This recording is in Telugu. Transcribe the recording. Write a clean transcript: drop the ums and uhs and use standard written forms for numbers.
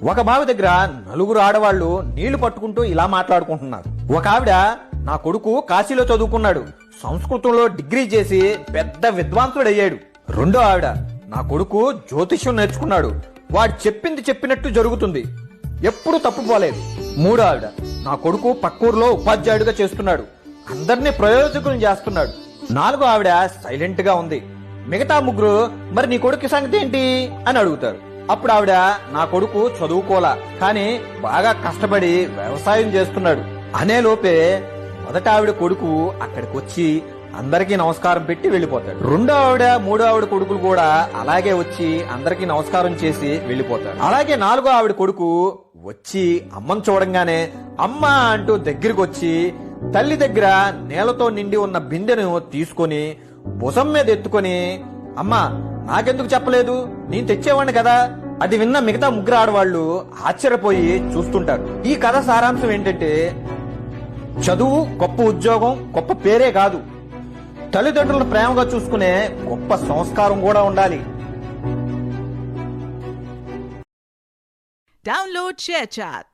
ఒక బావి దగ్గర నలుగురు ఆడవాళ్లు నీళ్లు పట్టుకుంటూ ఇలా మాట్లాడుకుంటున్నారు. ఒక ఆవిడ, నా కొడుకు కాశీలో చదువుకున్నాడు, సంస్కృతంలో డిగ్రీ చేసి పెద్ద విద్వాంసుడయ్యాడు. రెండో ఆవిడ, నా కొడుకు జ్యోతిష్యం నేర్చుకున్నాడు, వాడు చెప్పింది చెప్పినట్టు జరుగుతుంది, ఎప్పుడు తప్పుపోలేదు. మూడో ఆవిడ, నా కొడుకు పక్కూరులో ఉపాధ్యాయుడిగా చేస్తున్నాడు, అందరినీ ప్రయోజకులను చేస్తున్నాడు. నాలుగో ఆవిడ సైలెంట్ గా ఉంది. మిగతా ముగ్గురు, మరి నీ కొడుకు సంగతి ఏంటి అని అడుగుతారు. అప్పుడు ఆవిడ, నా కొడుకు చదువుకోలా, కానీ బాగా కష్టపడి వ్యవసాయం చేస్తున్నాడు అనే లోపే మొదట ఆవిడ కొడుకు అక్కడికి వచ్చి అందరికీ నమస్కారం పెట్టి వెళ్లిపోతాడు. రెండో ఆవిడ, మూడో ఆవిడ కొడుకులు కూడా అలాగే వచ్చి అందరికీ నమస్కారం చేసి వెళ్లిపోతాడు. అలాగే నాలుగో ఆవిడ కొడుకు వచ్చి అమ్మను చూడంగానే అమ్మ అంటూ దగ్గరికి వచ్చి తల్లి దగ్గర నేలతో నిండి ఉన్న బిందెను తీసుకొని భుజం మీద ఎత్తుకొని, అమ్మా నాకెందుకు చెప్పలేదు, నేను తెచ్చేవాడిని కదా. అది విన్న మిగతా ముగ్గురు ఆడవాళ్లు ఆశ్చర్యపోయి చూస్తుంటారు. ఈ కథ సారాంశం ఏంటంటే, చదువు, గొప్ప ఉద్యోగం, గొప్ప పేరే కాదు, తల్లిదండ్రులను ప్రేమగా చూసుకునే గొప్ప సంస్కారం కూడా ఉండాలి. Download ShareChat.